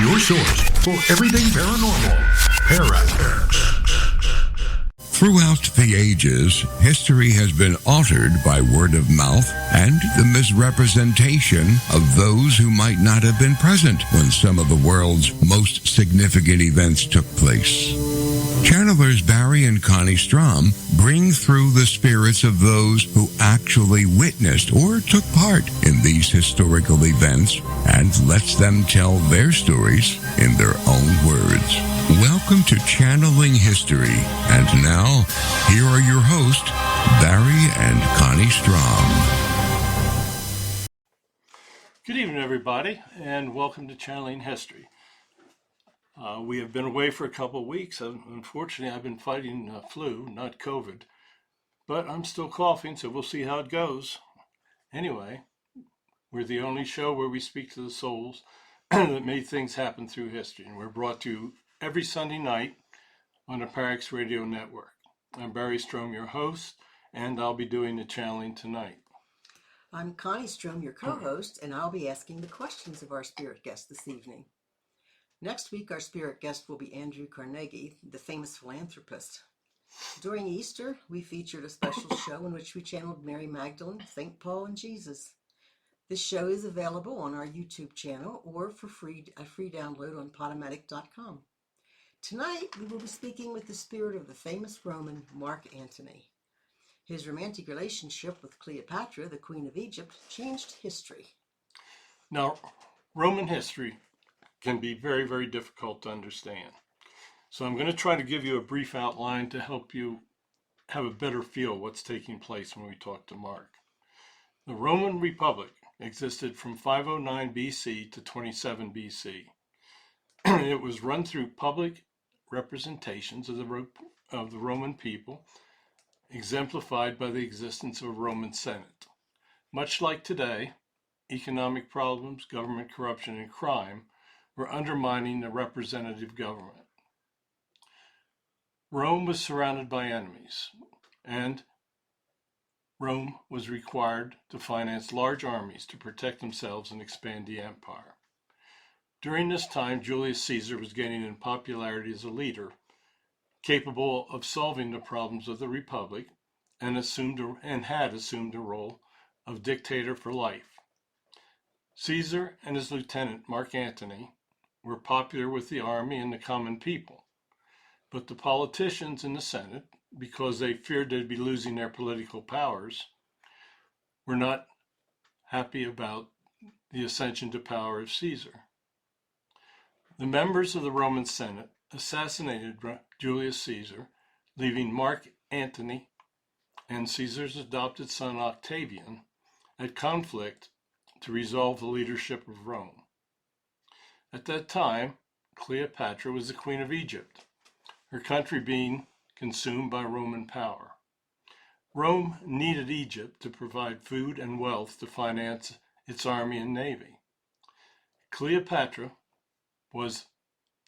your source for everything paranormal. Parax. Throughout the ages, history has been altered by word of mouth and the misrepresentation of those who might not have been present when some of the world's most significant events took place. Channelers Barry and Connie Strohm bring through the spirits of those who actually witnessed or took part in these historical events and lets them tell their stories in their own words. Welcome to Channeling History. And now, here are your hosts, Barry and Connie Strohm. Good evening, everybody, and welcome to Channeling History. We have been away for a couple of weeks. Unfortunately, I've been fighting flu, not COVID, but I'm still coughing, so we'll see how it goes. Anyway, we're the only show where we speak to the souls that made things happen through history, and we're brought to you every Sunday night on the Parax Radio Network. I'm Barry Strohm, your host, and I'll be doing the channeling tonight. I'm Connie Strohm, your co-host, and I'll be asking the questions of our spirit guest this evening. Next week, our spirit guest will be Andrew Carnegie, the famous philanthropist. During Easter, we featured a special show in which we channeled Mary Magdalene, St. Paul, and Jesus. This show is available on our YouTube channel or for a free download on Podomatic.com. Tonight, we will be speaking with the spirit of the famous Roman Mark Antony. His romantic relationship with Cleopatra, the Queen of Egypt, changed history. Now, Roman history can be very, very difficult to understand. So I'm going to try to give you a brief outline to help you have a better feel what's taking place when we talk to Mark. The Roman Republic existed from 509 BC to 27 BC. It was run through public representations of the Roman people, exemplified by the existence of a Roman Senate. Much like today, economic problems, government corruption, and crime were undermining the representative government. Rome was surrounded by enemies, and Rome was required to finance large armies to protect themselves and expand the empire. During this time, Julius Caesar was gaining in popularity as a leader, capable of solving the problems of the Republic, and had assumed a role of dictator for life. Caesar and his lieutenant, Mark Antony, were popular with the army and the common people, but the politicians in the Senate, because they feared they'd be losing their political powers, were not happy about the ascension to power of Caesar. The members of the Roman Senate assassinated Julius Caesar, leaving Mark Antony and Caesar's adopted son Octavian at conflict to resolve the leadership of Rome. At that time, Cleopatra was the Queen of Egypt, her country being consumed by Roman power. Rome needed Egypt to provide food and wealth to finance its army and navy. Cleopatra was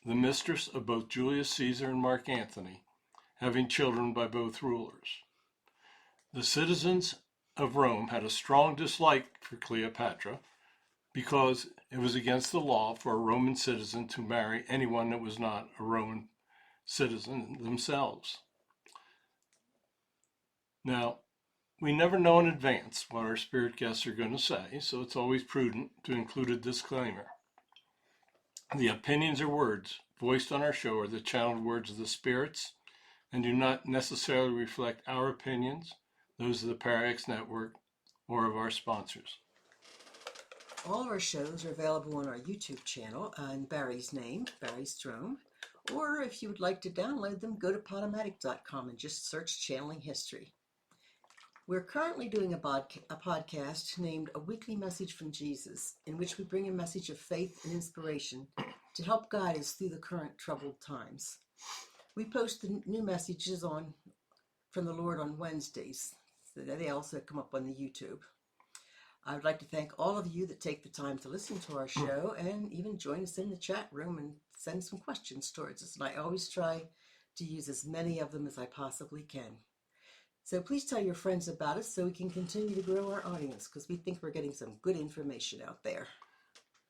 the mistress of both Julius Caesar and Mark Antony, having children by both rulers. The citizens of Rome had a strong dislike for Cleopatra because it was against the law for a Roman citizen to marry anyone that was not a Roman citizen themselves. Now, we never know in advance what our spirit guests are going to say, so it's always prudent to include a disclaimer. The opinions or words voiced on our show are the channeled words of the spirits and do not necessarily reflect our opinions, those of the Parax Network, or of our sponsors. All of our shows are available on our YouTube channel in Barry's name, Barry Strohm, or if you would like to download them, go to Podomatic.com and just search Channeling History. We're currently doing a podcast named A Weekly Message from Jesus, in which we bring a message of faith and inspiration to help guide us through the current troubled times. We post the new messages from the Lord on Wednesdays, so they also come up on the YouTube. I would like to thank all of you that take the time to listen to our show and even join us in the chat room and send some questions towards us. And I always try to use as many of them as I possibly can. So please tell your friends about us so we can continue to grow our audience, because we think we're getting some good information out there.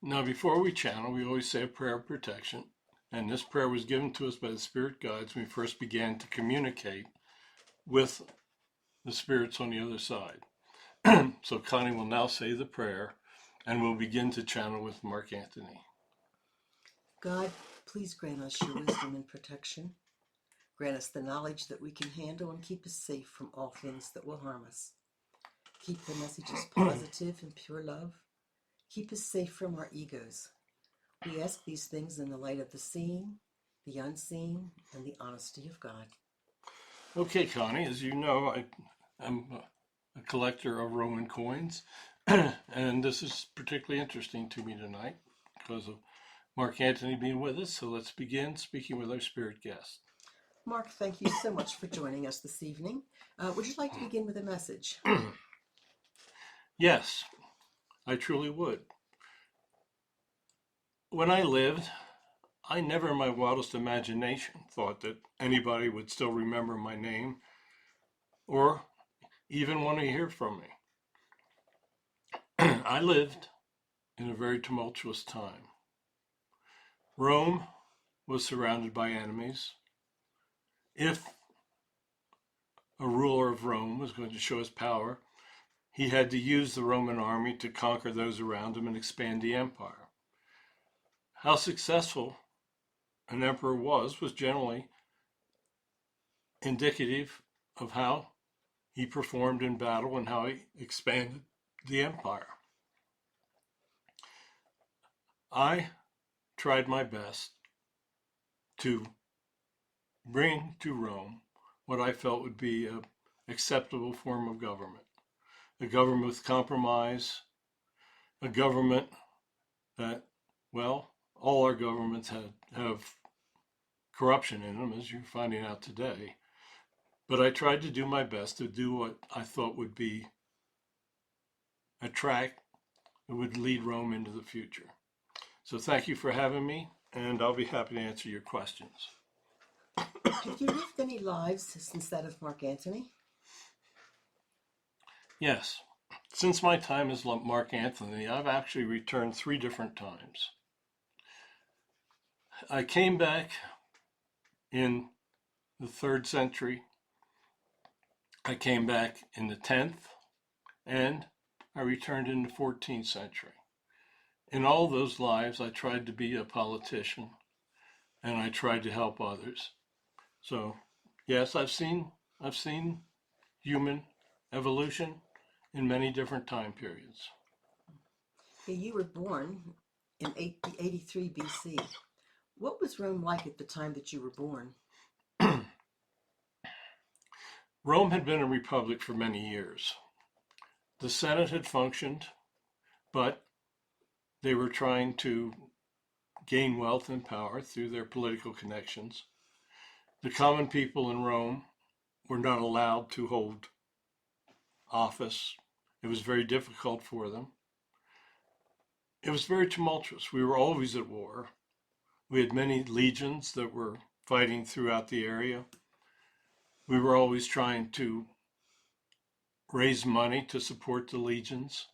Now, before we channel, we always say a prayer of protection. And this prayer was given to us by the spirit guides when we first began to communicate with the spirits on the other side. So Connie will now say the prayer, and we'll begin to channel with Mark Antony. God, please grant us your wisdom and protection. Grant us the knowledge that we can handle and keep us safe from all things that will harm us. Keep the messages positive and pure love. Keep us safe from our egos. We ask these things in the light of the seen, the unseen, and the honesty of God. Okay, Connie, as you know, I'm a collector of Roman coins, and this is particularly interesting to me tonight because of Mark Antony being with us. So let's begin speaking with our spirit guest. Mark, thank you so much for joining us this evening. Would you like to begin with a message? Yes, I truly would. When I lived, I never in my wildest imagination thought that anybody would still remember my name or even want to hear from me. I lived in a very tumultuous time. Rome was surrounded by enemies. If a ruler of Rome was going to show his power, he had to use the Roman army to conquer those around him and expand the empire. How successful an emperor was generally indicative of how he performed in battle and how he expanded the empire. I tried my best to bring to Rome what I felt would be an acceptable form of government. A government with compromise, a government that, well, all our governments have corruption in them, as you're finding out today. But I tried to do my best to do what I thought would be a track that would lead Rome into the future. So thank you for having me, and I'll be happy to answer your questions. Have you lived any lives since that of Mark Antony? Yes. Since my time as Mark Antony, I've actually returned 3 different times. I came back in the 3rd century. I came back in the 10th, and I returned in the 14th century. In all those lives, I tried to be a politician, and I tried to help others. So, yes, I've seen human evolution in many different time periods. Yeah, you were born in 83 BC. What was Rome like at the time that you were born? Rome had been a republic for many years. The Senate had functioned, but they were trying to gain wealth and power through their political connections. The common people in Rome were not allowed to hold office. It was very difficult for them. It was very tumultuous. We were always at war. We had many legions that were fighting throughout the area. We were always trying to raise money to support the legions.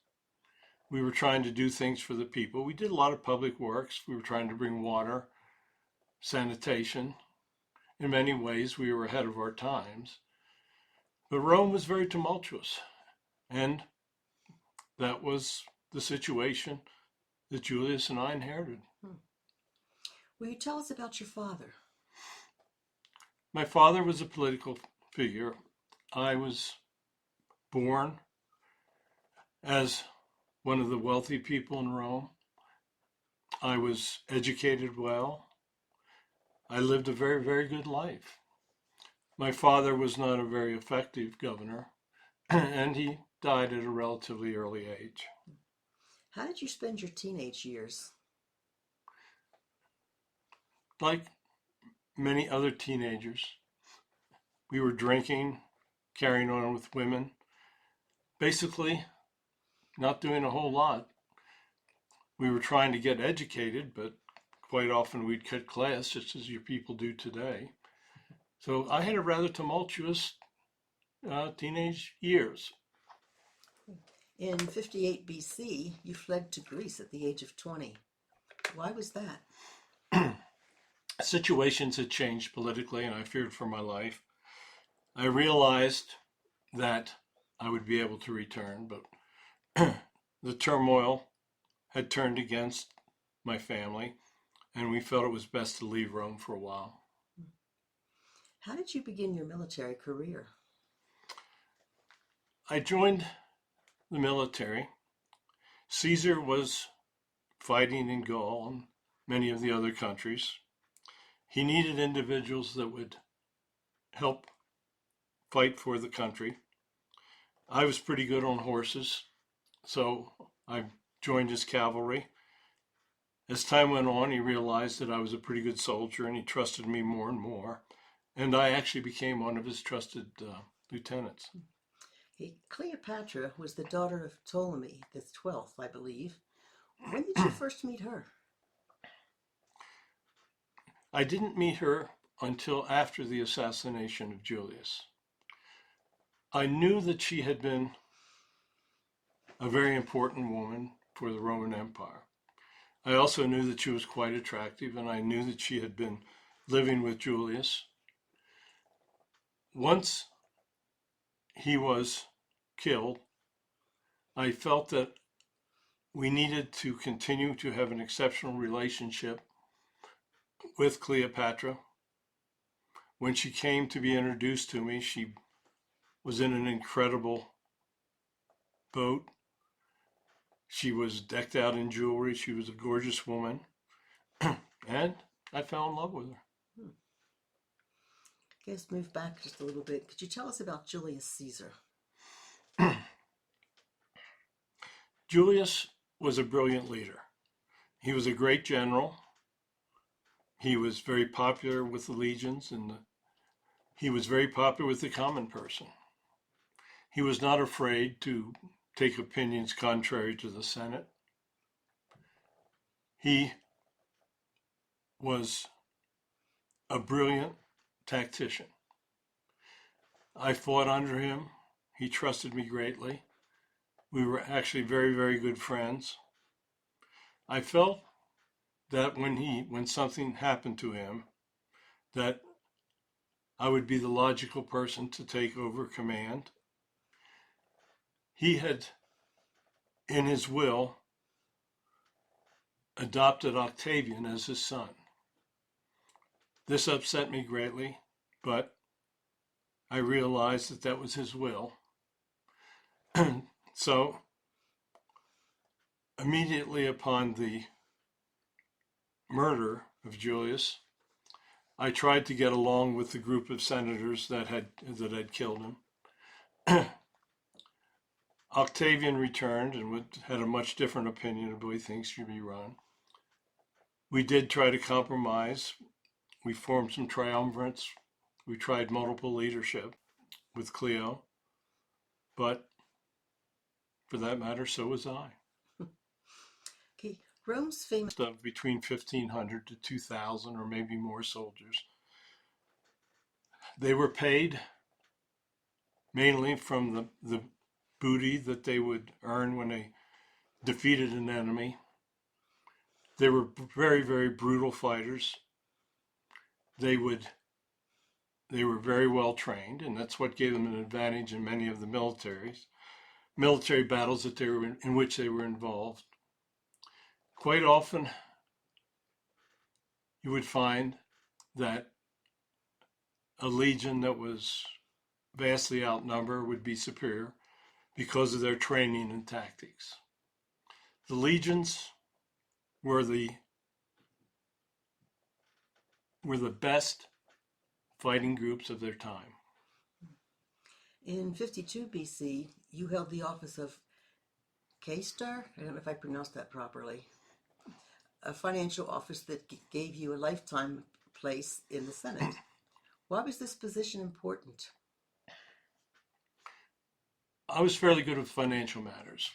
We were trying to do things for the people. We did a lot of public works. We were trying to bring water, sanitation. In many ways, we were ahead of our times. But Rome was very tumultuous, and that was the situation that Julius and I inherited. Will you tell us about your father? My father was a political figure. I was born as one of the wealthy people in Rome. I was educated well. I lived a very, very good life. My father was not a very effective governor, and he died at a relatively early age. How did you spend your teenage years? Like many other teenagers, we were drinking, carrying on with women, basically not doing a whole lot. We were trying to get educated, but quite often we'd cut class, just as your people do today. So I had a rather tumultuous teenage years. In 58 BC, you fled to Greece at the age of 20. Why was that? Situations had changed politically, and I feared for my life. I realized that I would be able to return, but the turmoil had turned against my family, and we felt it was best to leave Rome for a while. How did you begin your military career? I joined the military. Caesar was fighting in Gaul and many of the other countries. He needed individuals that would help fight for the country. I was pretty good on horses, so I joined his cavalry. As time went on, he realized that I was a pretty good soldier and he trusted me more and more. And I actually became one of his trusted lieutenants. Cleopatra was the daughter of Ptolemy the 12th, I believe. When did you first meet her? I didn't meet her until after the assassination of Julius. I knew that she had been a very important woman for the Roman Empire. I also knew that she was quite attractive, and I knew that she had been living with Julius. Once he was killed, I felt that we needed to continue to have an exceptional relationship with Cleopatra. When she came to be introduced to me, she was in an incredible boat. She was decked out in jewelry. She was a gorgeous woman. And I fell in love with her. Okay, let's move back just a little bit. Could you tell us about Julius Caesar? Julius was a brilliant leader. He was a great general. He was very popular with the legions, and he was very popular with the common person. He was not afraid to take opinions contrary to the Senate. He was a brilliant tactician. I fought under him. He trusted me greatly. We were actually very, very good friends. I felt that when something happened to him, that I would be the logical person to take over command. He had, in his will, adopted Octavian as his son. This upset me greatly, but I realized that that was his will. So, immediately upon the murder of Julius, I tried to get along with the group of senators that had killed him. Octavian returned and had a much different opinion of the way things should be run. We did try to compromise. We formed some triumvirates. We tried multiple leadership with Cleo, but for that matter, so was I. Okay, Rome's famous Of between 1,500 to 2,000 or maybe more soldiers. They were paid mainly from the booty that they would earn when they defeated an enemy. They were very, very brutal fighters. They were very well trained, and that's what gave them an advantage in many of the military battles that in which they were involved. Quite often, you would find that a legion that was vastly outnumbered would be superior because of their training and tactics. The legions were the best fighting groups of their time. In 52 BC, you held the office of Quaestor. I don't know if I pronounced that properly. A financial office that gave you a lifetime place in the Senate. Why was this position important? I was fairly good with financial matters,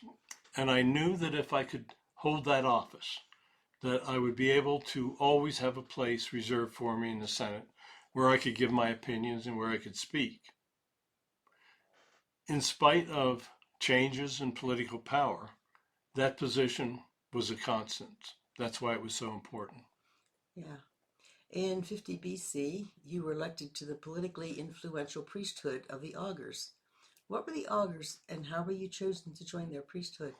and I knew that if I could hold that office, that I would be able to always have a place reserved for me in the Senate where I could give my opinions and where I could speak. In spite of changes in political power, that position was a constant. That's why it was so important. Yeah. In 50 BC, you were elected to the politically influential priesthood of the augurs. What were the augurs, and how were you chosen to join their priesthood?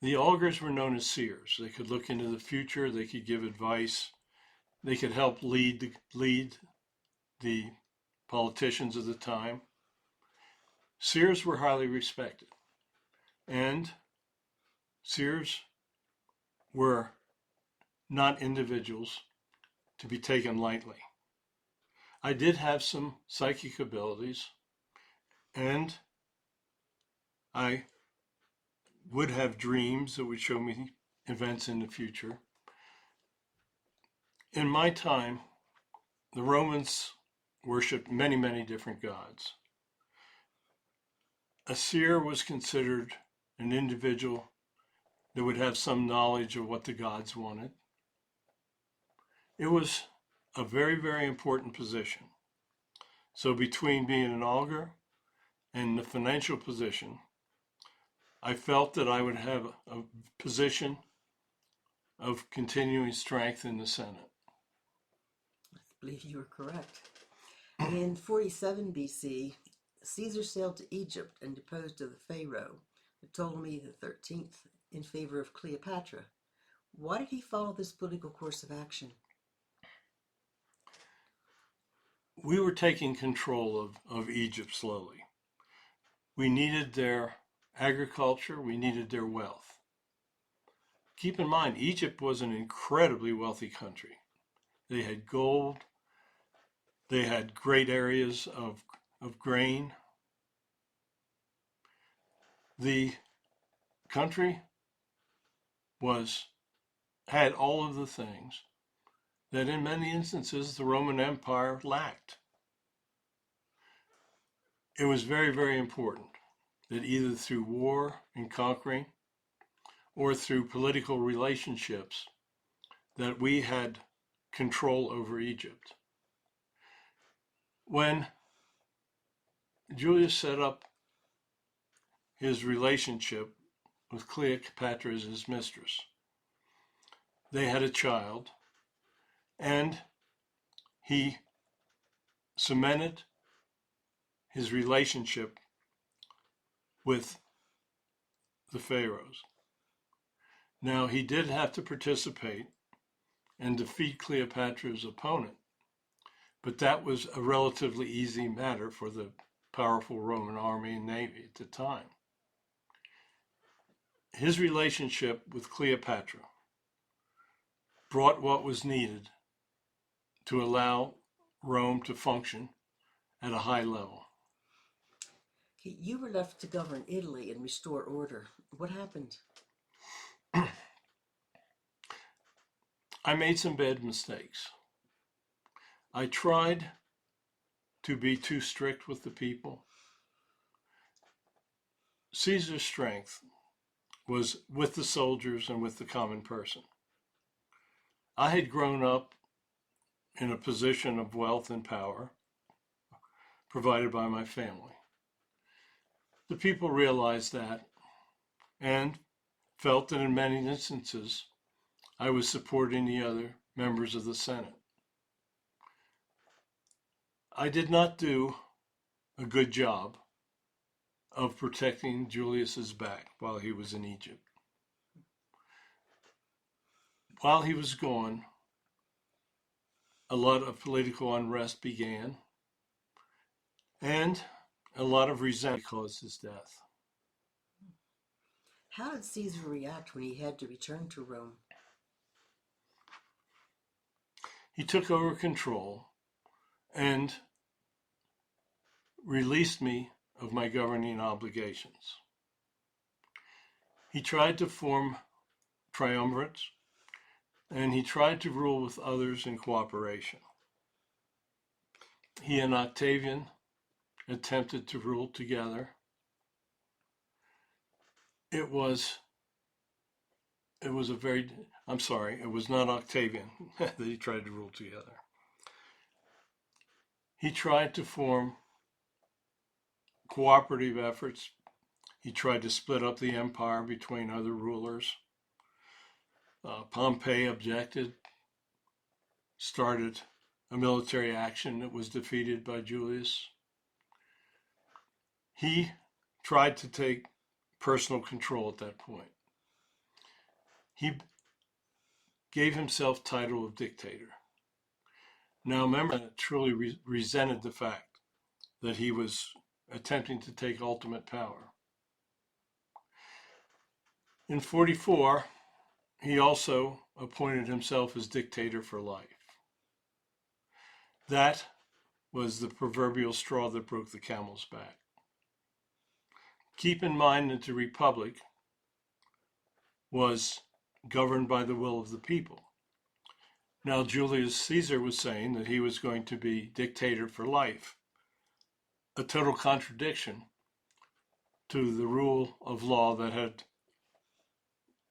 The augurs were known as seers. They could look into the future, they could give advice, they could help lead the politicians of the time. Seers were highly respected, and seers were not individuals to be taken lightly. I did have some psychic abilities, and I would have dreams that would show me events in the future. In my time, the Romans worshipped many, many different gods. A seer was considered an individual that would have some knowledge of what the gods wanted. It was a very, very important position. So between being an augur and the financial position, I felt that I would have a position of continuing strength in the Senate. I believe you were correct. In 47 BC, Caesar sailed to Egypt and deposed of the Pharaoh, Ptolemy XIII, in favor of Cleopatra. Why did he follow this political course of action? We were taking control of Egypt slowly. We needed their agriculture, we needed their wealth. Keep in mind, Egypt was an incredibly wealthy country. They had gold, they had great areas of grain. The country had all of the things that in many instances the Roman Empire lacked. It was very, very important that either through war and conquering or through political relationships that we had control over Egypt. When Julius set up his relationship with Cleopatra as his mistress, they had a child, and he cemented his relationship with the pharaohs. Now, he did have to participate and defeat Cleopatra's opponent, but that was a relatively easy matter for the powerful Roman army and navy at the time. His relationship with Cleopatra brought what was needed to allow Rome to function at a high level. Okay, you were left to govern Italy and restore order. What happened? I made some bad mistakes. I tried to be too strict with the people. Caesar's strength was with the soldiers and with the common person. I had grown up in a position of wealth and power provided by my family. The people realized that and felt that in many instances I was supporting the other members of the Senate. I did not do a good job of protecting Julius's back while he was in Egypt. While he was gone, a lot of political unrest began, and a lot of resentment caused his death. How did Caesar react when he had to return to Rome? He took over control and released me of my governing obligations. He tried to form triumvirates, and he tried to rule with others in cooperation. He and Octavian attempted to rule together. It was not Octavian that he tried to rule together. He tried to form cooperative efforts. He tried to split up the empire between other rulers. Pompey objected, started a military action that was defeated by Julius. He tried to take personal control at that point. He gave himself title of dictator. Now, remember, truly resented the fact that he was attempting to take ultimate power. In 44, he also appointed himself as dictator for life. That was the proverbial straw that broke the camel's back. Keep in mind that the Republic was governed by the will of the people. Now, Julius Caesar was saying that he was going to be dictator for life, a total contradiction to the rule of law that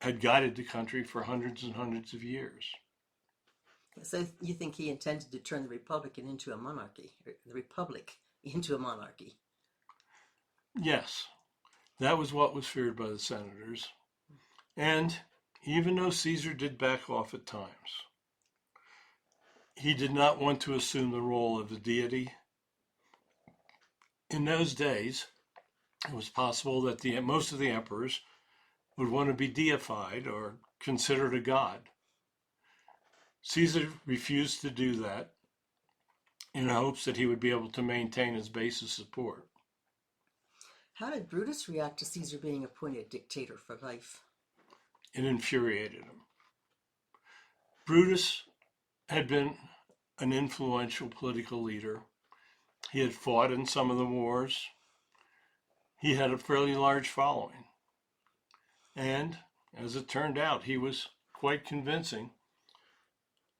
had guided the country for hundreds and hundreds of years. So you think he intended to turn the Republic into a monarchy? Yes, that was what was feared by the senators. And even though Caesar did back off at times, he did not want to assume the role of a deity. In those days, it was possible that most of the emperors would want to be deified or considered a god. Caesar refused to do that in hopes that he would be able to maintain his base of support. How did Brutus react to Caesar being appointed dictator for life? It infuriated him. Brutus had been an influential political leader. He had fought in some of the wars. He had a fairly large following. And as it turned out, he was quite convincing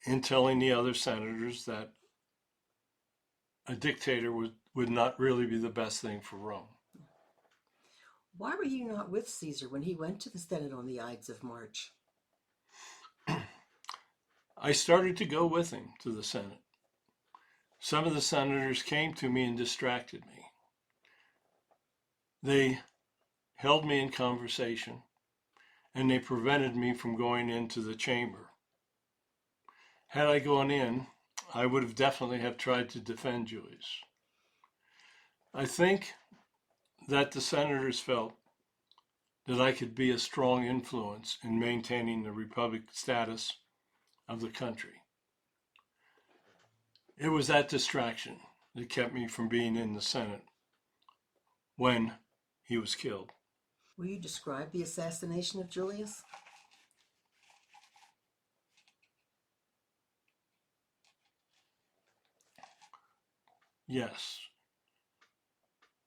in telling the other senators that a dictator would not really be the best thing for Rome. Why were you not with Caesar when he went to the Senate on the Ides of March? I started to go with him to the Senate. Some of the senators came to me and distracted me. They held me in conversation, and they prevented me from going into the chamber. Had I gone in, I would have definitely have tried to defend Julius. I think that the senators felt that I could be a strong influence in maintaining the republic status of the country. It was that distraction that kept me from being in the Senate when he was killed. Will you describe the assassination of Julius? Yes.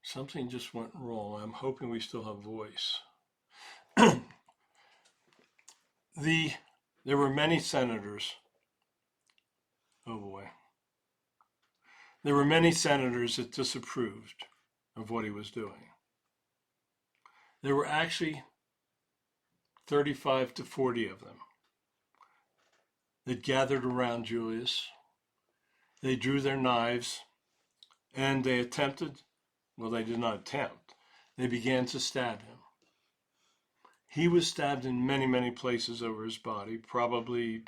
Something just went wrong. I'm hoping we still have voice. There were many senators. Oh boy. There were many senators that disapproved of what he was doing. There were actually 35 to 40 of them that gathered around Julius. They drew their knives and they attempted, well, they did not attempt, they began to stab him. He was stabbed in many, many places over his body, probably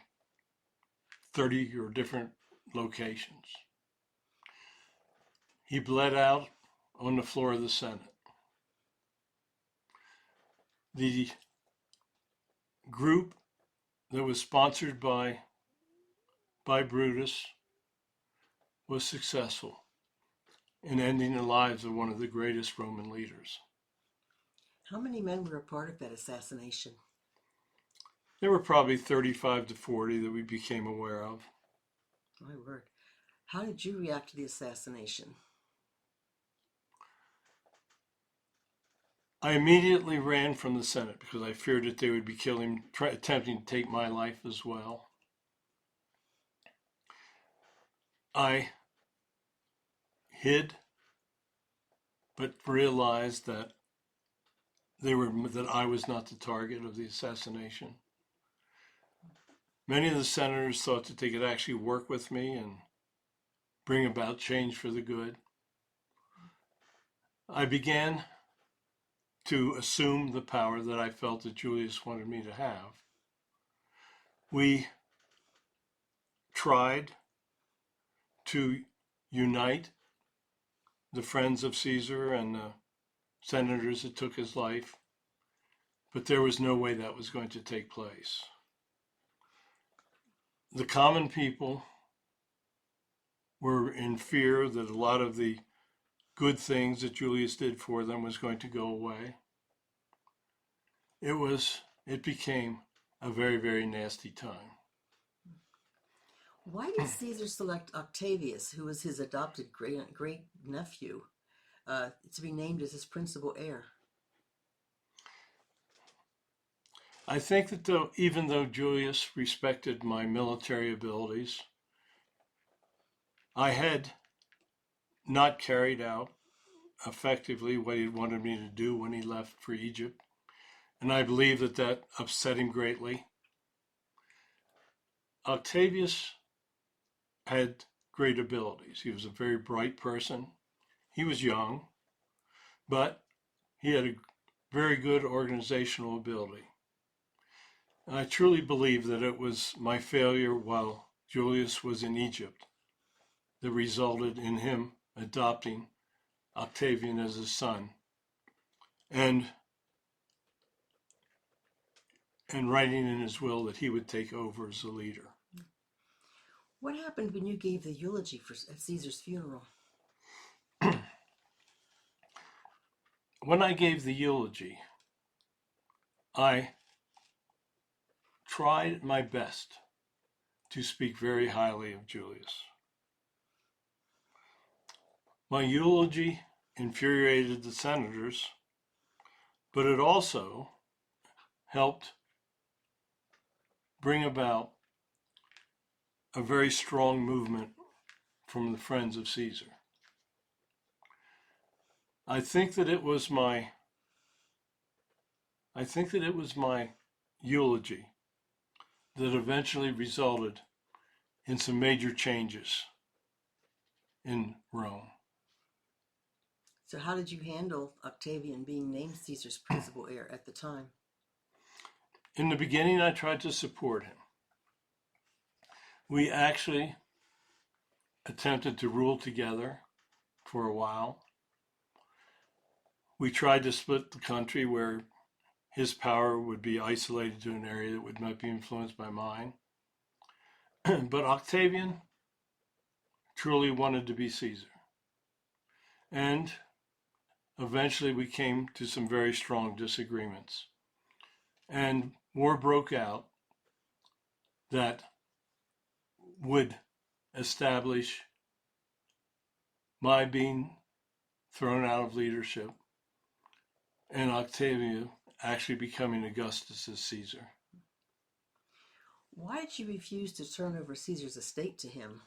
30 or different locations. He bled out on the floor of the Senate. The group that was sponsored by Brutus was successful in ending the lives of one of the greatest Roman leaders. How many men were a part of that assassination? There were probably 35 to 40 that we became aware of. My word. How did you react to the assassination? I immediately ran from the Senate because I feared that they would be killing, attempting to take my life as well. I hid, but realized that I was not the target of the assassination. Many of the senators thought that they could actually work with me and bring about change for the good. I began to assume the power that I felt that Julius wanted me to have. We tried to unite the friends of Caesar and the senators that took his life, but there was no way that was going to take place. The common people were in fear that a lot of the good things that Julius did for them was going to go away. It became a very, very nasty time. Why did Caesar select Octavius, who was his adopted great-nephew, to be named as his principal heir? I think that even though Julius respected my military abilities, I had not carried out effectively what he wanted me to do when he left for Egypt, and I believe that upset him greatly. Octavius had great abilities. He was a very bright person. He was young, but he had a very good organizational ability. And I truly believe that it was my failure while Julius was in Egypt that resulted in him adopting Octavian as his son and writing in his will that he would take over as the leader. What happened when you gave the eulogy at Caesar's funeral? When I gave the eulogy, I tried my best to speak very highly of Julius. My eulogy infuriated the senators, but it also helped bring about a very strong movement from the friends of Caesar. I think that it was my eulogy that eventually resulted in some major changes in Rome. So how did you handle Octavian being named Caesar's principal heir at the time? In the beginning, I tried to support him. We actually attempted to rule together for a while. We tried to split the country where his power would be isolated to an area that would not be influenced by mine. But Octavian truly wanted to be Caesar. And eventually we came to some very strong disagreements. And war broke out that would establish my being thrown out of leadership and Octavian actually becoming Augustus as Caesar. Why did you refuse to turn over Caesar's estate to him?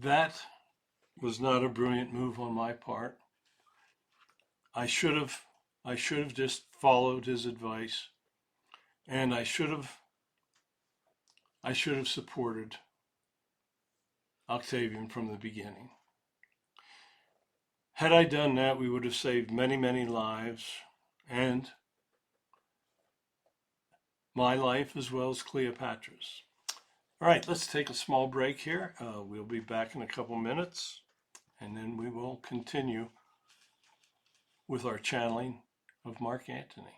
That was not a brilliant move on my part. I should have just followed his advice, and I should have supported Octavian from the beginning. Had I done that, we would have saved many, many lives, and my life as well as Cleopatra's. All right, let's take a small break here. We'll be back in a couple minutes, and then we will continue with our channeling of Mark Antony.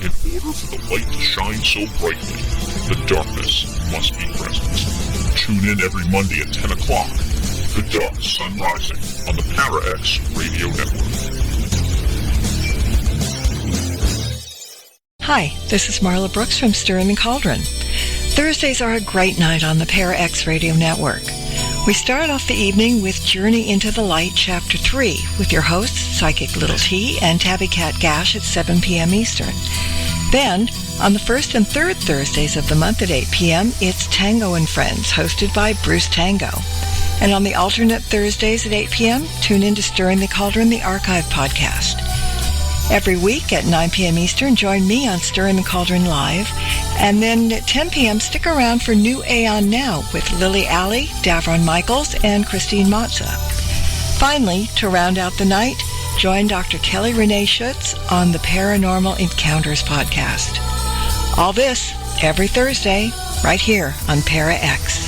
In order for the light to shine so brightly, the darkness must be present. Tune in every Monday at 10 o'clock. The Dark Sun Rising on the Para-X Radio Network. Hi, this is Marla Brooks from Stirring the Cauldron. Thursdays are a great night on the Para-X Radio Network. We start off the evening with Journey into the Light, Chapter 3, with your hosts, Psychic Little T and Tabby Cat Gash at 7 p.m. Eastern. Then, on the first and third Thursdays of the month at 8 p.m., it's Tango and Friends, hosted by Bruce Tango. And on the alternate Thursdays at 8 p.m., tune in to Stirring the Cauldron, the Archive podcast. Every week at 9 p.m. Eastern, join me on Stirring the Cauldron Live. And then at 10 p.m., stick around for New Aeon Now with Lily Alley, Davron Michaels, and Christine Matza. Finally, to round out the night, join Dr. Kelly Renee Schutz on the Paranormal Encounters podcast. All this every Thursday, right here on ParaX.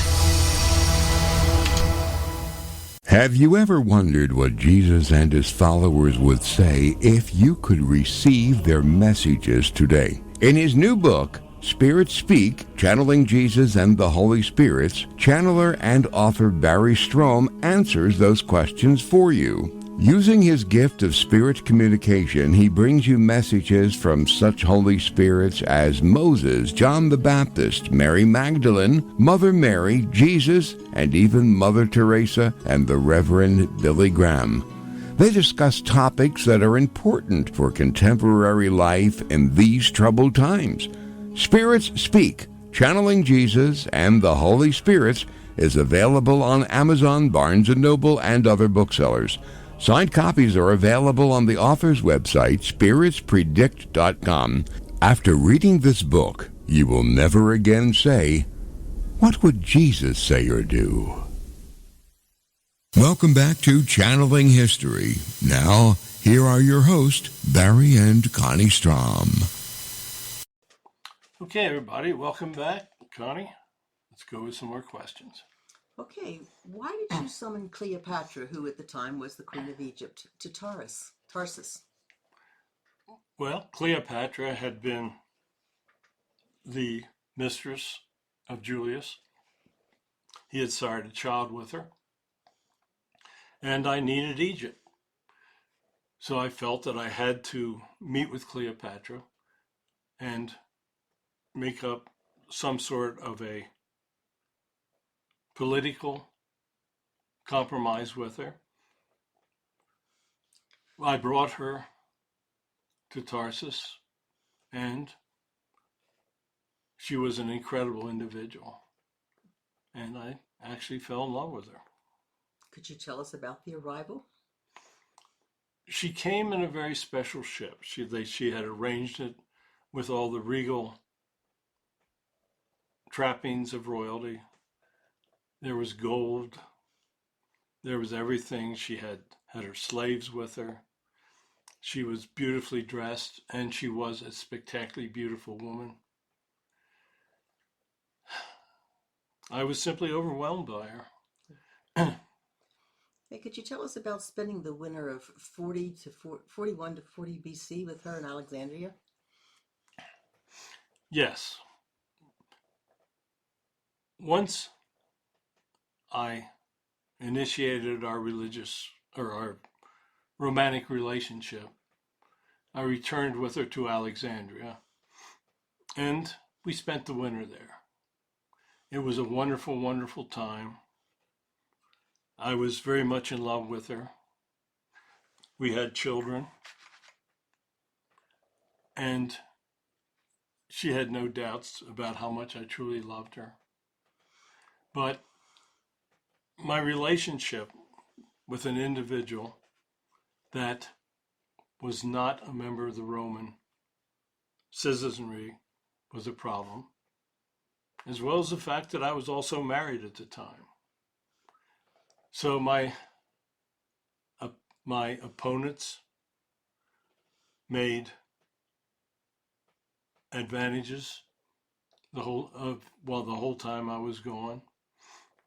Have you ever wondered what Jesus and his followers would say if you could receive their messages today? In his new book, Spirits Speak, Channeling Jesus and the Holy Spirits, channeler and author Barry Strohm answers those questions for you. Using his gift of spirit communication, he brings you messages from such Holy Spirits as Moses, John the Baptist, Mary Magdalene, Mother Mary, Jesus, and even Mother Teresa and the Reverend Billy Graham. They discuss topics that are important for contemporary life in these troubled times. Spirits Speak, Channeling Jesus and the Holy Spirits is available on Amazon, Barnes & Noble, and other booksellers. Signed copies are available on the author's website, spiritspredict.com. After reading this book, you will never again say, "What would Jesus say or do?" Welcome back to Channeling History. Now, here are your hosts, Barry and Connie Strohm. Okay, everybody, welcome back. Connie, let's go with some more questions. Okay, why did you summon Cleopatra, who at the time was the Queen of Egypt, to Tarsus? Well, Cleopatra had been the mistress of Julius. He had sired a child with her, and I needed Egypt. So I felt that I had to meet with Cleopatra and make up some sort of a political compromise with her. I brought her to Tarsus, and she was an incredible individual, and I actually fell in love with her. Could you tell us about the arrival? She came in a very special ship. She had arranged it with all the regal trappings of royalty. There was gold. There was everything. She had her slaves with her. She was beautifully dressed, and she was a spectacularly beautiful woman. I was simply overwhelmed by her. Hey, could you tell us about spending the winter of 41 to 40 BC with her in Alexandria? Yes. Once I initiated our romantic relationship, I returned with her to Alexandria, and we spent the winter there. It was a wonderful, wonderful time. I was very much in love with her. We had children, and she had no doubts about how much I truly loved her. But my relationship with an individual that was not a member of the Roman citizenry was a problem, as well as the fact that I was also married at the time. So my opponents made advantages the whole time I was gone,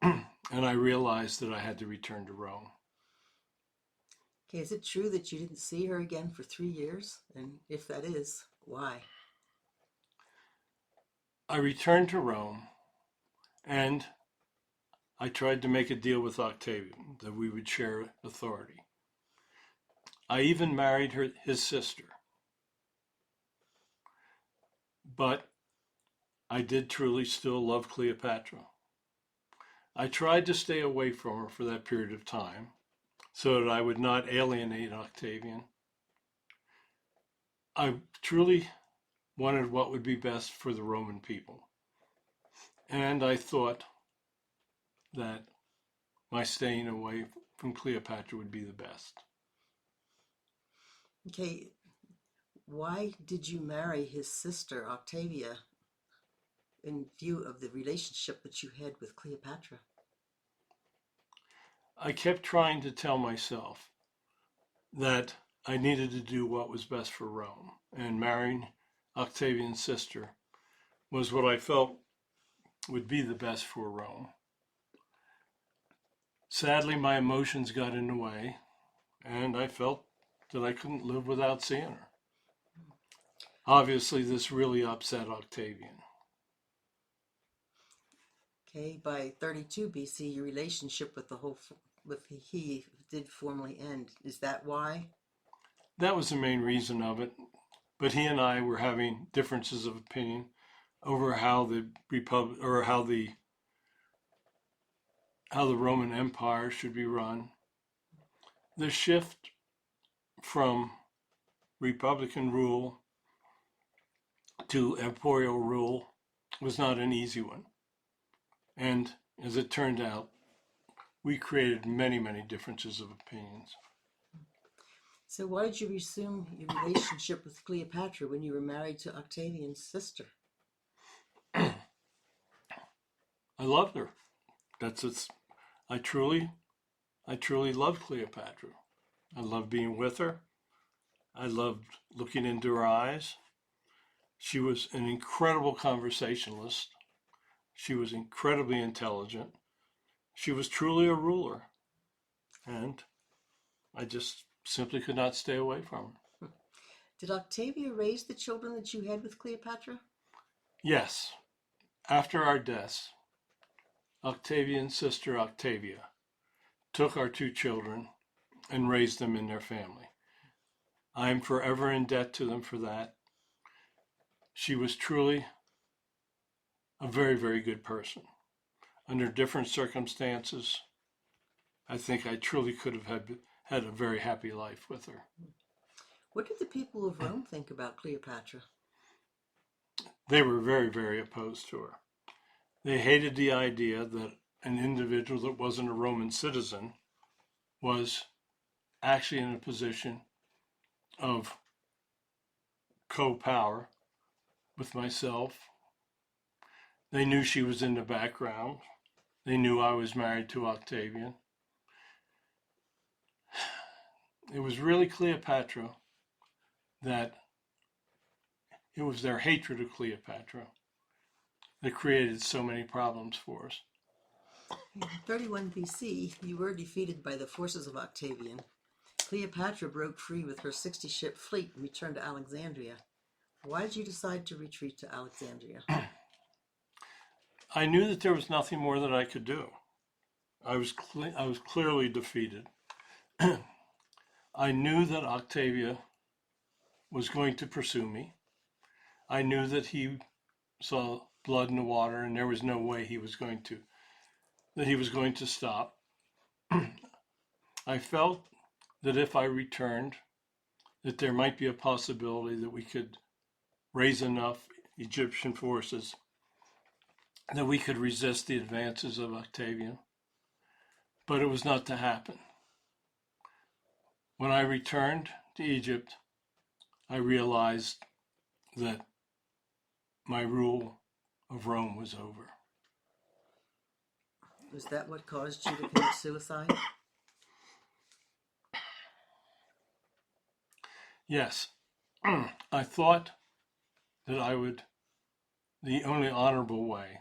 and I realized that I had to return to Rome. Okay, is it true that you didn't see her again for 3 years? And if that is, why? I returned to Rome, and I tried to make a deal with Octavian that we would share authority. I even married his sister. But I did truly still love Cleopatra. I tried to stay away from her for that period of time so that I would not alienate Octavian. I truly wanted what would be best for the Roman people. And I thought that my staying away from Cleopatra would be the best. Okay, Why did you marry his sister, Octavia, in view of the relationship that you had with Cleopatra? I kept trying to tell myself that I needed to do what was best for Rome, and marrying Octavian's sister was what I felt would be the best for Rome. Sadly, my emotions got in the way, and I felt that I couldn't live without seeing her. Obviously, this really upset Octavian. Okay, by 32 BC, your relationship with he did formally end. Is that why? That was the main reason of it. But he and I were having differences of opinion over how the republic or how the Roman Empire should be run. The shift from republican rule to imperial rule was not an easy one. And as it turned out, we created many, many differences of opinions. So why did you resume your relationship with Cleopatra when you were married to Octavian's sister? I loved her. I truly loved Cleopatra. I loved being with her. I loved looking into her eyes. She was an incredible conversationalist. She was incredibly intelligent. She was truly a ruler. And I just simply could not stay away from her. Did Octavia raise the children that you had with Cleopatra? Yes. After our deaths, Octavian's sister Octavia took our two children and raised them in their family. I am forever in debt to them for that. She was truly a very, very good person. Under different circumstances, I think I truly could have had a very happy life with her. What did the people of Rome think about Cleopatra? They were very, very opposed to her. They hated the idea that an individual that wasn't a Roman citizen was actually in a position of co-power with myself. They knew she was in the background. They knew I was married to Octavian. It was really Cleopatra that it was their hatred of Cleopatra that created so many problems for us. In 31 BC, you were defeated by the forces of Octavian. Cleopatra broke free with her 60-ship fleet and returned to Alexandria. Why did you decide to retreat to Alexandria? I knew that there was nothing more that I could do. I was clearly defeated. I knew that Octavia was going to pursue me. I knew that he saw blood in the water, and there was no way he was going to stop. I felt that if I returned, that there might be a possibility that we could raise enough Egyptian forces that we could resist the advances of Octavian. But it was not to happen. When I returned to Egypt, I realized that my rule of Rome was over. Was that what caused you to commit suicide? Yes, I thought that the only honorable way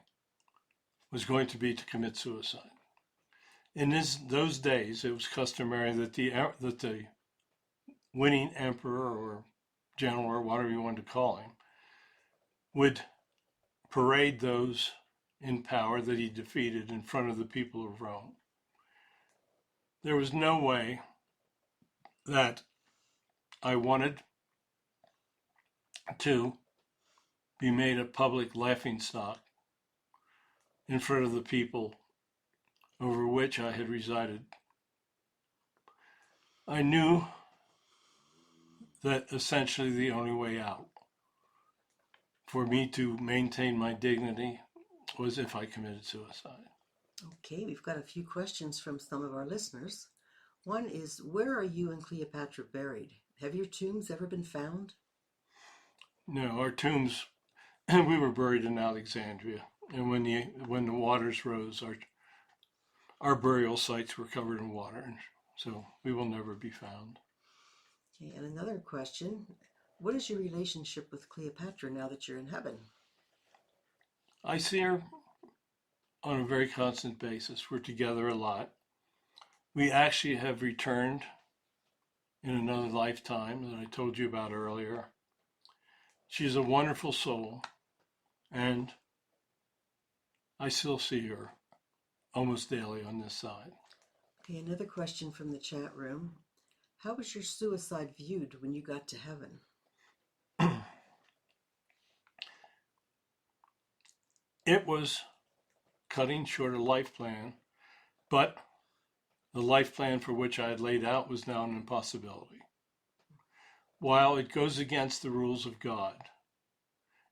was going to be to commit suicide. In those days, it was customary that the winning emperor or general or whatever you wanted to call him would parade those in power that he defeated in front of the people of Rome. There was no way that I wanted to be made a public laughingstock in front of the people over which I had resided. I knew that essentially the only way out for me to maintain my dignity was if I committed suicide. Okay, we've got a few questions from some of our listeners. One is, where are you and Cleopatra buried? Have your tombs ever been found? No, our tombs, and we were buried in Alexandria. And when the waters rose, our burial sites were covered in water, and so we will never be found. Okay, and another question. What is your relationship with Cleopatra now that you're in heaven? I see her on a very constant basis. We're together a lot. We actually have returned in another lifetime that I told you about earlier. She's a wonderful soul, and I still see her almost daily on this side. Okay, another question from the chat room. How was your suicide viewed when you got to heaven? It was cutting short a life plan, but the life plan for which I had laid out was now an impossibility. While it goes against the rules of God,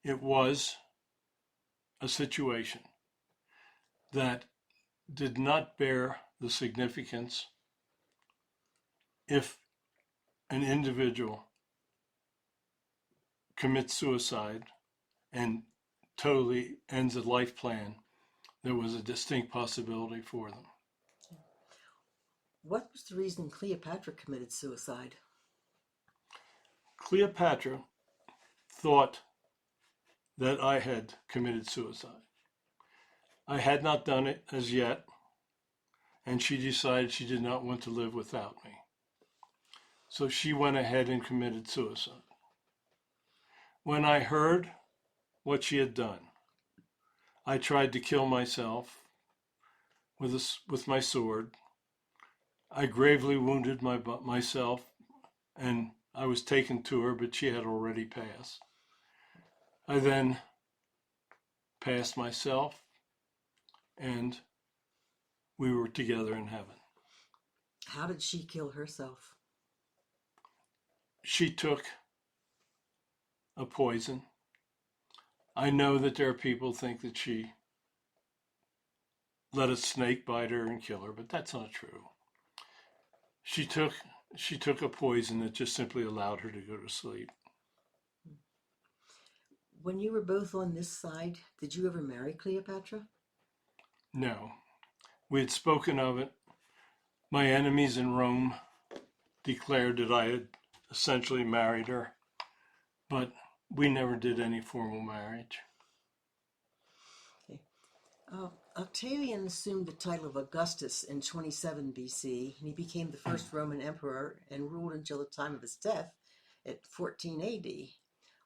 it was a situation that did not bear the significance if an individual commits suicide and totally ends a life plan. There was a distinct possibility for them. What was the reason Cleopatra committed suicide? Cleopatra thought that I had committed suicide. I had not done it as yet, and she decided she did not want to live without me. So she went ahead and committed suicide. When I heard what she had done, I tried to kill myself with my sword. I gravely wounded myself, and I was taken to her, but she had already passed. I then passed myself, and we were together in heaven. How did she kill herself? She took a poison. I know that there are people who think that she let a snake bite her and kill her, but that's not true. She took a poison that just simply allowed her to go to sleep. When you were both on this side, did you ever marry Cleopatra? No. We had spoken of it. My enemies in Rome declared that I had essentially married her, but we never did any formal marriage. Okay. Octavian assumed the title of Augustus in 27 BC, and he became the first Roman emperor and ruled until the time of his death at 14 AD.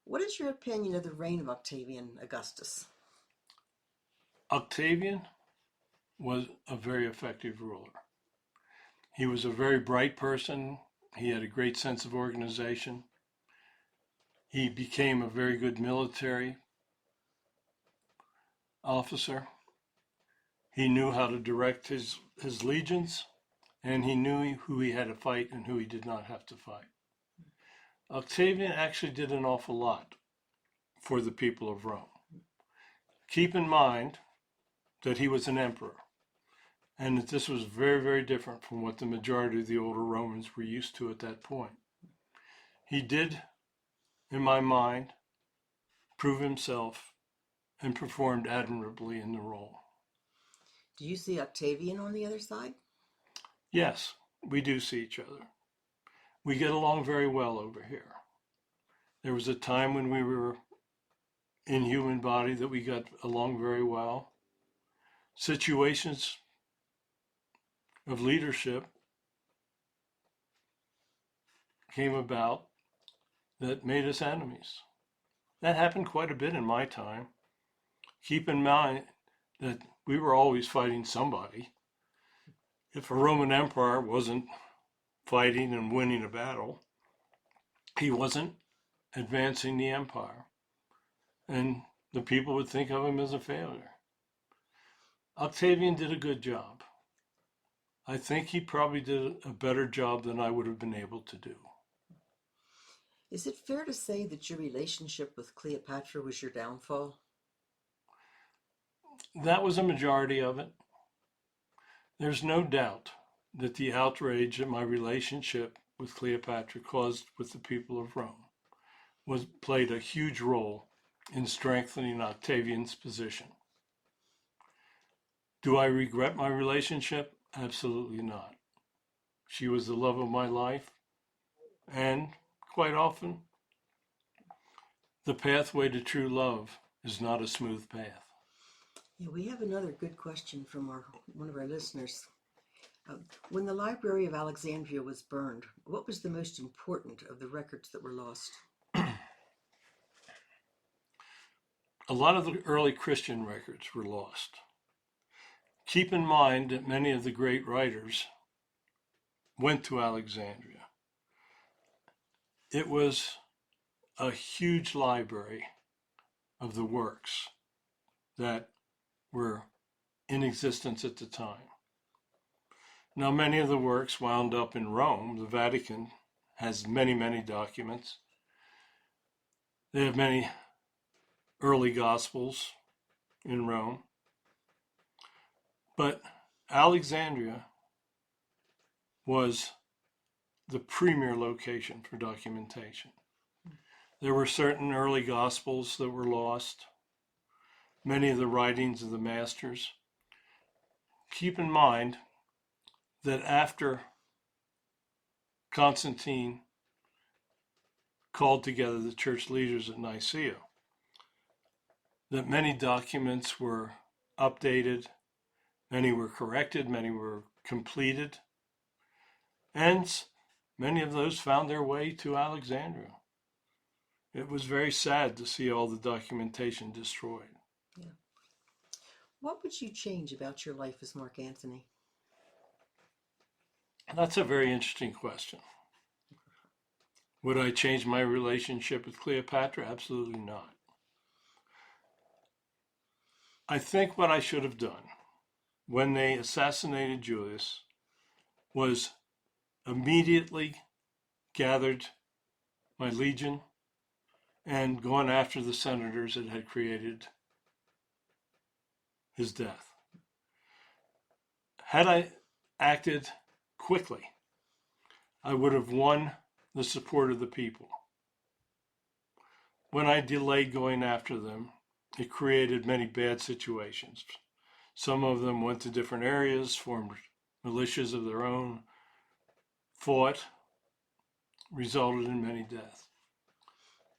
What is your opinion of the reign of Octavian Augustus? Octavian was a very effective ruler. He was a very bright person. He had a great sense of organization. He became a very good military officer. He knew how to direct his legions, and he knew who he had to fight and who he did not have to fight. Octavian actually did an awful lot for the people of Rome. Keep in mind that he was an emperor, and that this was very, very different from what the majority of the older Romans were used to at that point. He did, in my mind, prove himself and performed admirably in the role. Do you see Octavian on the other side? Yes, we do see each other. We get along very well over here. There was a time when we were in human body that we got along very well. Situations of leadership came about that made us enemies. That happened quite a bit in my time. Keep in mind that we were always fighting somebody. If a Roman emperor wasn't fighting and winning a battle, he wasn't advancing the empire, and the people would think of him as a failure. Octavian did a good job. I think he probably did a better job than I would have been able to do. Is it fair to say that your relationship with Cleopatra was your downfall? That was a majority of it. There's no doubt that the outrage that my relationship with Cleopatra caused with the people of Rome played a huge role in strengthening Octavian's position. Do I regret my relationship? Absolutely not. She was the love of my life, and quite often, the pathway to true love is not a smooth path. Yeah, we have another good question from one of our listeners. When the Library of Alexandria was burned, what was the most important of the records that were lost? A lot of the early Christian records were lost. Keep in mind that many of the great writers went to Alexandria. It was a huge library of the works that were in existence at the time. Now, many of the works wound up in Rome. The Vatican has many, many documents. They have many early Gospels in Rome. But Alexandria was the premier location for documentation. There were certain early Gospels that were lost, many of the writings of the masters. Keep in mind that after Constantine called together the church leaders at Nicaea, that many documents were updated, many were corrected, many were completed, and many of those found their way to Alexandria. It was very sad to see all the documentation destroyed. Yeah. What would you change about your life as Mark Antony? That's a very interesting question. Would I change my relationship with Cleopatra? Absolutely not. I think what I should have done when they assassinated Julius was immediately gathered my legion and gone after the senators that had created his death. Had I acted quickly, I would have won the support of the people. When I delayed going after them, it created many bad situations. Some of them went to different areas, formed militias of their own, fought, resulted in many deaths.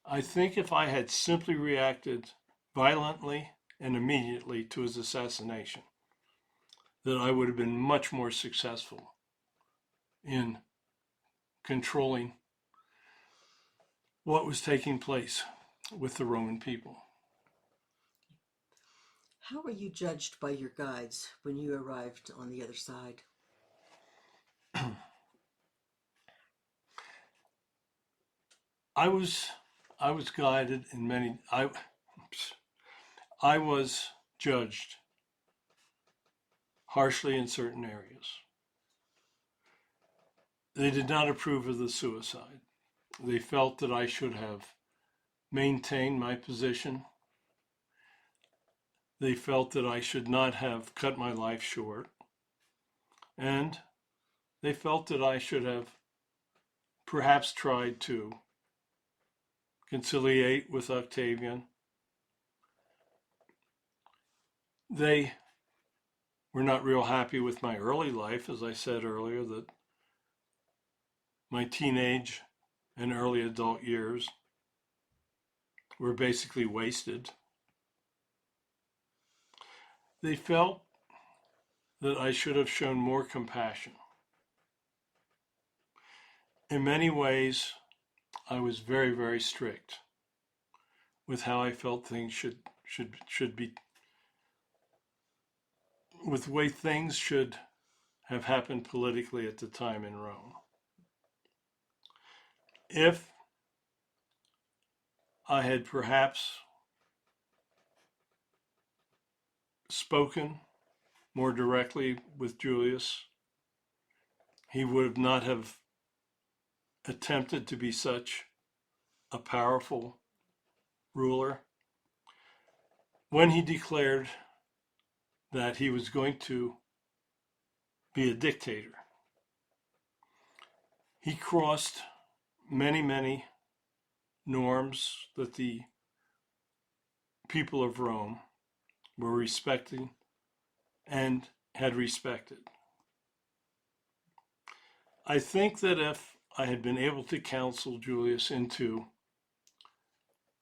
I think if I had simply reacted violently and immediately to his assassination, that I would have been much more successful in controlling what was taking place with the Roman people. How were you judged by your guides when you arrived on the other side? I was guided in many. I was judged harshly in certain areas. They did not approve of the suicide. They felt that I should have maintained my position. They felt that I should not have cut my life short. And they felt that I should have perhaps tried to conciliate with Octavian. They were not real happy with my early life, as I said earlier, that my teenage and early adult years were basically wasted. They felt that I should have shown more compassion. In many ways, I was very, very strict with how I felt things should be, with the way things should have happened politically at the time in Rome. If I had perhaps spoken more directly with Julius, he would not have attempted to be such a powerful ruler. When he declared that he was going to be a dictator, he crossed many, many norms that the people of Rome were respecting and had respected. I think that if I had been able to counsel Julius into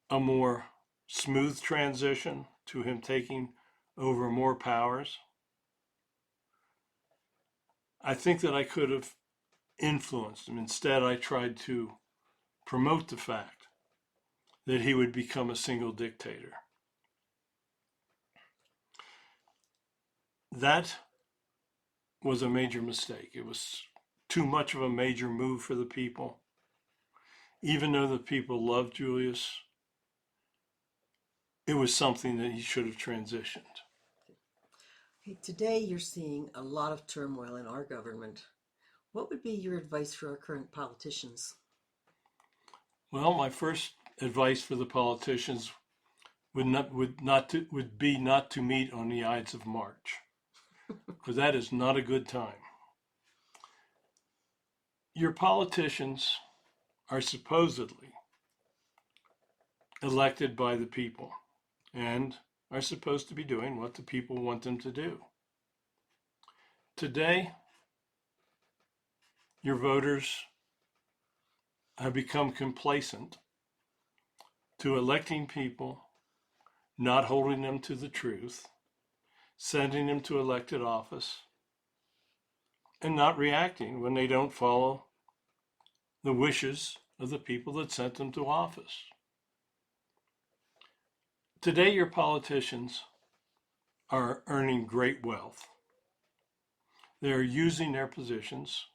a more smooth transition to him taking over more powers, I think that I could have influenced him. Instead, I tried to promote the fact that he would become a single dictator. That was a major mistake. It was too much of a major move for the people. Even though the people loved Julius, it was something that he should have transitioned. Okay, today you're seeing a lot of turmoil in our government. What would be your advice for our current politicians? Well, my first advice for the politicians would be not to meet on the Ides of March, because that is not a good time. Your politicians are supposedly elected by the people and are supposed to be doing what the people want them to do. Today, your voters have become complacent to electing people, not holding them to the truth, sending them to elected office, and not reacting when they don't follow the wishes of the people that sent them to office. Today, your politicians are earning great wealth. They are using their positions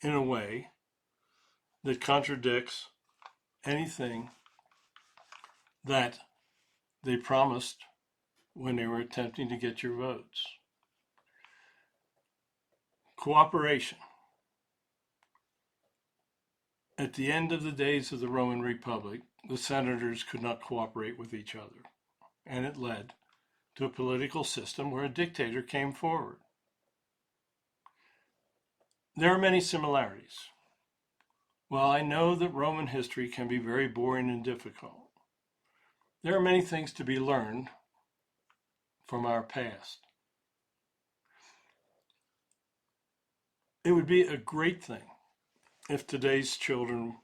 in a way that contradicts anything that they promised when they were attempting to get your votes. Cooperation. At the end of the days of the Roman Republic, the senators could not cooperate with each other, and it led to a political system where a dictator came forward. There are many similarities. While I know that Roman history can be very boring and difficult, there are many things to be learned from our past. It would be a great thing if today's children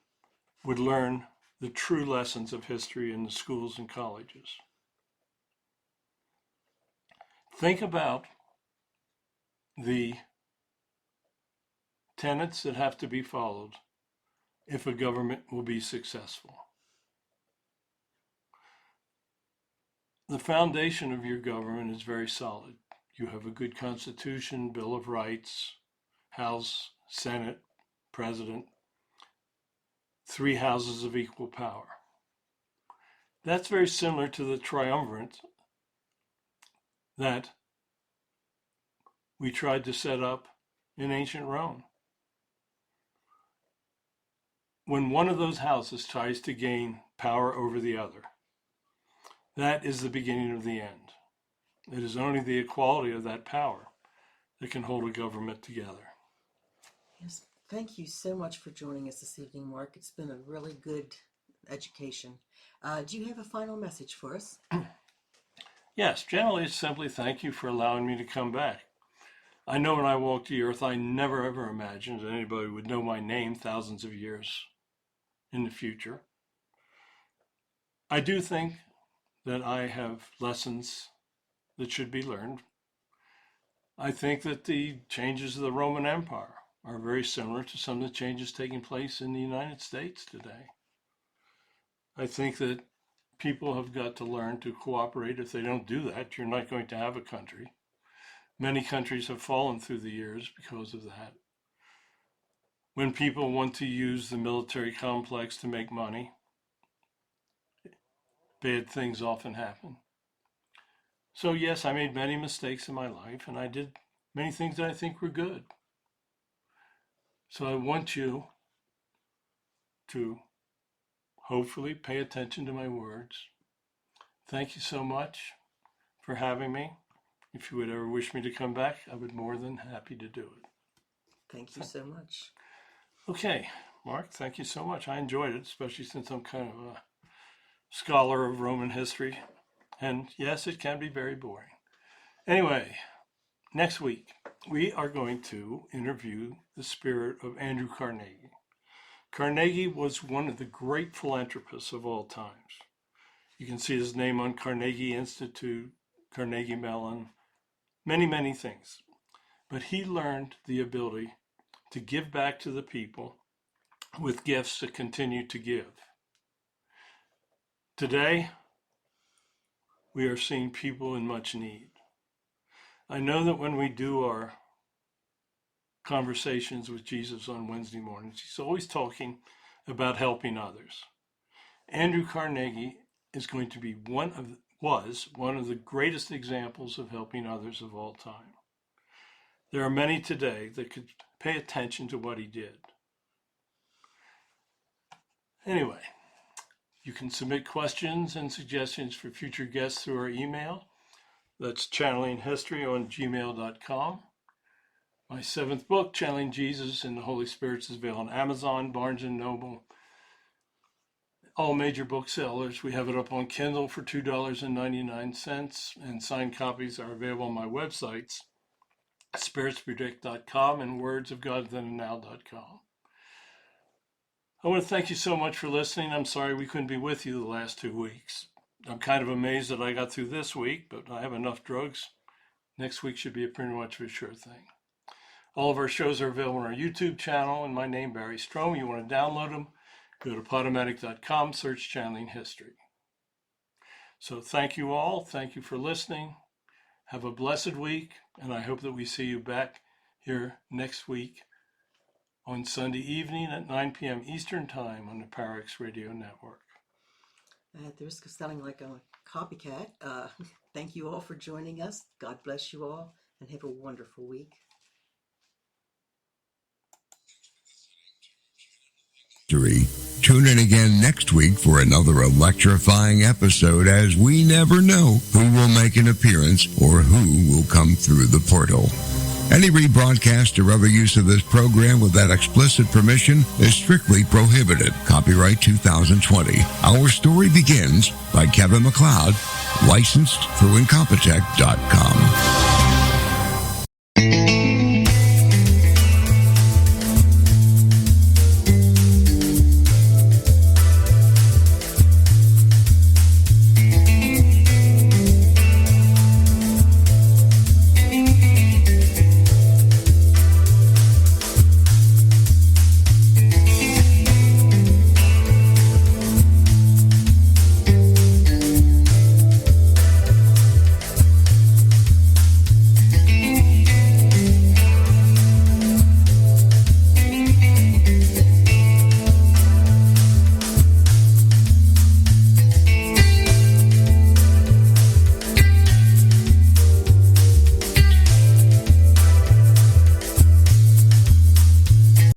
would learn the true lessons of history in the schools and colleges. Think about the tenets that have to be followed if a government will be successful. The foundation of your government is very solid. You have a good constitution, Bill of Rights, House, Senate, President, 3 houses of equal power. That's very similar to the triumvirate that we tried to set up in ancient Rome. When one of those houses tries to gain power over the other, that is the beginning of the end. It is only the equality of that power that can hold a government together. Yes, thank you so much for joining us this evening, Mark. It's been a really good education. Do you have a final message for us? Yes, generally it's simply thank you for allowing me to come back. I know when I walked the earth, I never ever imagined that anybody would know my name thousands of years in the future. I do think that I have lessons that should be learned. I think that the changes of the Roman Empire are very similar to some of the changes taking place in the United States today. I think that people have got to learn to cooperate. If they don't do that, you're not going to have a country. Many countries have fallen through the years because of that. When people want to use the military complex to make money, bad things often happen. So yes, I made many mistakes in my life, and I did many things that I think were good. So I want you to hopefully pay attention to my words. Thank you so much for having me. If you would ever wish me to come back, I would be more than happy to do it. Thank you so much. Okay, Mark. Thank you so much. I enjoyed it, especially since I'm kind of a scholar of Roman history. And yes, it can be very boring. Anyway, next week, we are going to interview the spirit of Andrew Carnegie. Carnegie was one of the great philanthropists of all times. You can see his name on Carnegie Institute, Carnegie Mellon, many, many things. But he learned the ability to give back to the people with gifts to continue to give. Today, we are seeing people in much need. I know that when we do our conversations with Jesus on Wednesday mornings, he's always talking about helping others. Andrew Carnegie is going to be was one of the greatest examples of helping others of all time. There are many today that could pay attention to what he did. Anyway, you can submit questions and suggestions for future guests through our email. That's channelinghistory@gmail.com. My 7th book, Channeling Jesus in the Holy Spirit's Veil, on Amazon, Barnes & Noble, all major booksellers. We have it up on Kindle for $2.99, and signed copies are available on my websites, spiritspredict.com and wordsofgodthenandnow.com. I want to thank you so much for listening. I'm sorry we couldn't be with you the last 2 weeks. I'm kind of amazed that I got through this week, but I have enough drugs. Next week should be pretty much a sure thing. All of our shows are available on our YouTube channel, and my name, Barry Strohm. You want to download them, go to Podomatic.com, search Channeling History. So thank you all. Thank you for listening. Have a blessed week, and I hope that we see you back here next week on Sunday evening at 9 p.m. Eastern Time on the PowerX Radio Network. At the risk of sounding like a copycat, thank you all for joining us. God bless you all, and have a wonderful week. Tune in again next week for another electrifying episode, as we never know who will make an appearance or who will come through the portal. Any rebroadcast or other use of this program without explicit permission is strictly prohibited. Copyright 2020. Our Story Begins by Kevin MacLeod, licensed through Incompetech.com.